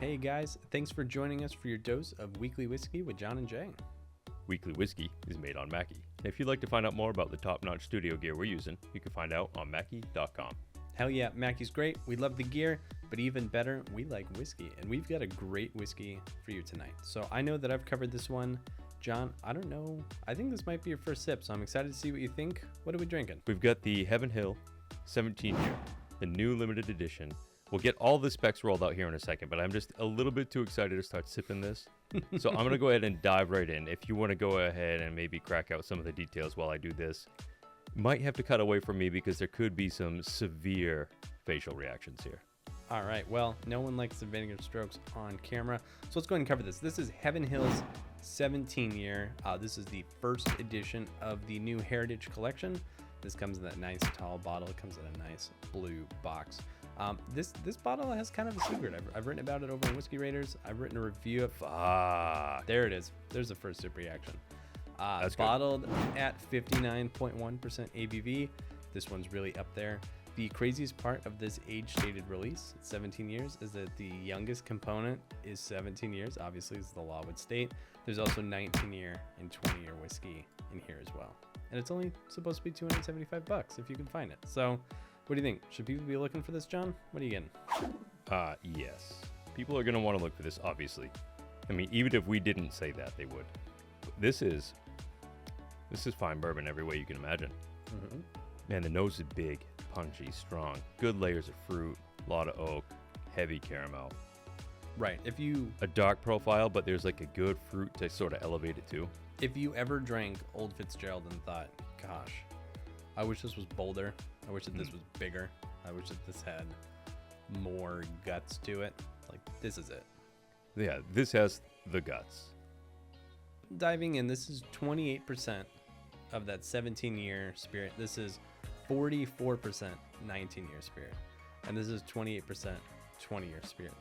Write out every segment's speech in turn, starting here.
Hey guys, thanks for joining us for your dose of Weekly Whiskey with John and Jay. Weekly Whiskey is made on Mackie. If you'd like to find out more about the top-notch studio gear we're using, you can find out on Mackie.com. Hell yeah, Mackey's great. We love the gear, but even better, we like whiskey. And we've got a great whiskey for you tonight. So I know that I've covered this one. John, I don't know. I think this might be your first sip, so I'm excited to see what you think. What are we drinking? We've got the Heaven Hill 17 year, the new limited edition. We'll get all the specs rolled out here in a second, but I'm just a little bit too excited to start sipping this. So I'm going to go ahead and dive right in. If you want to go ahead and maybe crack out some of the details while I do this, might have to cut away from me because there could be some severe facial reactions here. All right, well, no one likes the vinegar strokes on camera, so let's go ahead and cover this. This is Heaven Hill's 17 year. This is the first edition of the new Heritage Collection. This comes in that nice tall bottle. It comes in a nice blue box. This bottle has kind of a secret. I've written about it over on Whiskey Raiders. I've written a review of. There it is. There's the first sip reaction. That's bottled at 59.1% ABV. This one's really up there. The craziest part of this age-stated release, 17 years, is that the youngest component is 17 years. Obviously, as the law would state. There's also 19-year and 20-year whiskey in here as well. And it's only supposed to be $275 if you can find it. So, what do you think? Should people be looking for this, John? What are you getting? Yes. People are going to want to look for this, obviously. I mean, even if we didn't say that, they would. This is fine bourbon every way you can imagine. Mm-hmm. Man, the nose is big, punchy, strong, good layers of fruit, a lot of oak, heavy caramel. Right. A dark profile, but there's like a good fruit to sort of elevate it too. If you ever drank Old Fitzgerald and thought, gosh, I wish this was bolder. I wish that this was bigger. I wish that this had more guts to it. Like, this is it. Yeah, this has the guts. Diving in, this is 28% of that 17-year spirit. This is 44% 19-year spirit. And this is 28% 20-year spirit.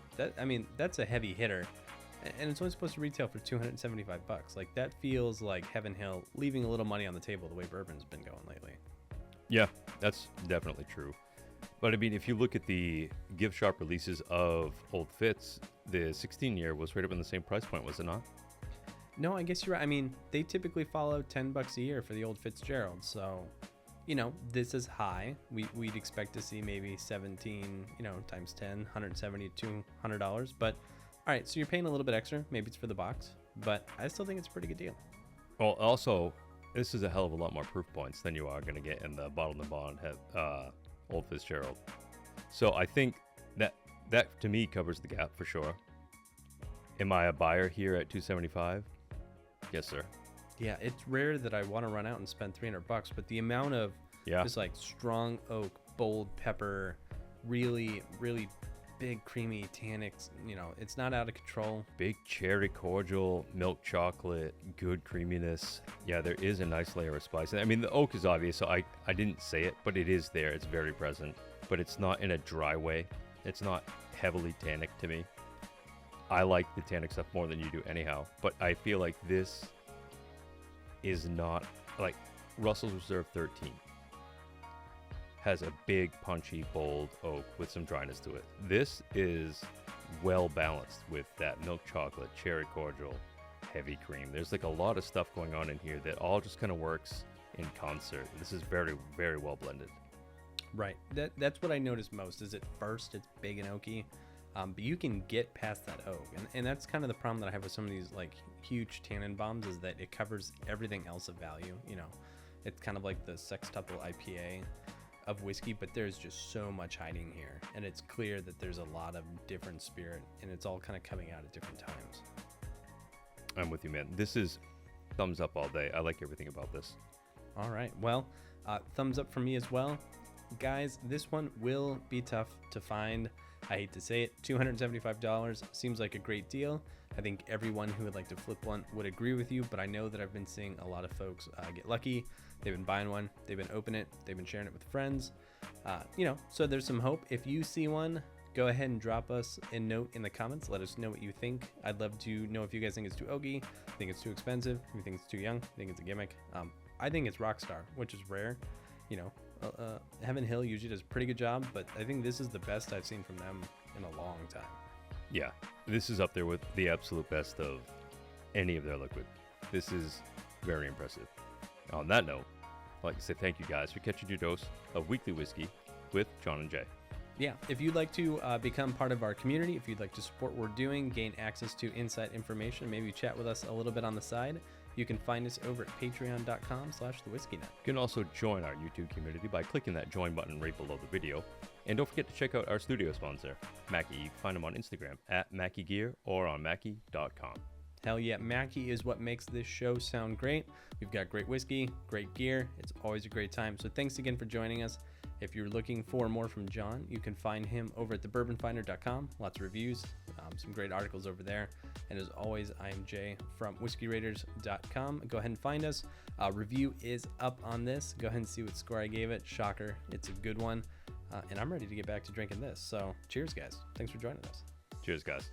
That's a heavy hitter. And it's only supposed to retail for $275. Like, that feels like Heaven Hill leaving a little money on the table the way bourbon's been going lately. Yeah, that's definitely true. But I mean, if you look at the gift shop releases of Old Fitz, the 16-year was right up in the same price point, was it not? No, I guess you're right. I mean, they typically follow $10 a year for the Old Fitzgerald. So, this is high. We'd expect to see maybe 17, times 10, $170 to $200. But all right, so you're paying a little bit extra. Maybe it's for the box, but I still think it's a pretty good deal. Well, also, this is a hell of a lot more proof points than you are going to get in the Bottled and Bond Old Fitzgerald. So I think that to me covers the gap for sure. Am I a buyer here at $275? Yes, sir. Yeah, it's rare that I want to run out and spend $300, but the amount of just like strong oak, bold pepper, really, really big creamy tannics, it's not out of control. Big cherry cordial, milk chocolate, good creaminess. Yeah, there is a nice layer of spice. I mean, the oak is obvious, so I didn't say it, but it is there. It's very present, but it's not in a dry way. It's not heavily tannic to me. I like the tannic stuff more than you do anyhow, but I feel like this is not like Russell's Reserve 13 has a big punchy bold oak with some dryness to it. This is well balanced with that milk chocolate, cherry cordial, heavy cream. There's like a lot of stuff going on in here that all just kind of works in concert. This is very, very well blended. Right. That's what I noticed most is at first it's big and oaky. But you can get past that oak. And that's kind of the problem that I have with some of these like huge tannin bombs is that it covers everything else of value. It's kind of like the sextuple IPA of whiskey, but there's just so much hiding here. And it's clear that there's a lot of different spirit and it's all kind of coming out at different times. I'm with you, man. This is thumbs up all day. I like everything about this. All right. Well, thumbs up from me as well. Guys, this one will be tough to find. I hate to say it, $275 seems like a great deal. I think everyone who would like to flip one would agree with you, but I know that I've been seeing a lot of folks get lucky. They've been buying one, they've been opening it, they've been sharing it with friends. So there's some hope. If you see one, go ahead and drop us a note in the comments. Let us know what you think. I'd love to know if you guys think it's too oaky, think it's too expensive, if you think it's too young, think it's a gimmick. I think it's Rockstar, which is rare. Heaven Hill usually does a pretty good job, but I think this is the best I've seen from them in a long time. Yeah, This is up there with the absolute best of any of their liquid. This is very impressive. On that note, I'd like to say thank you guys for catching your dose of weekly whiskey with John and Jay. Yeah, if you'd like to become part of our community, if you'd like to support what we're doing, gain access to inside information, maybe chat with us a little bit on the side, you can find us over at patreon.com/thewhiskeynut. You can also join our YouTube community by clicking that join button right below the video. And don't forget to check out our studio sponsor, Mackie. You can find them on Instagram at MackieGear or on Mackie.com. Hell yeah, Mackie is what makes this show sound great. We've got great whiskey, great gear. It's always a great time. So thanks again for joining us. If you're looking for more from John, you can find him over at thebourbonfinder.com. Lots of reviews, some great articles over there. And as always, I am Jay from whiskeyraiders.com. Go ahead and find us. Review is up on this. Go ahead and see what score I gave it. Shocker, it's a good one. And I'm ready to get back to drinking this. So cheers, guys. Thanks for joining us. Cheers, guys.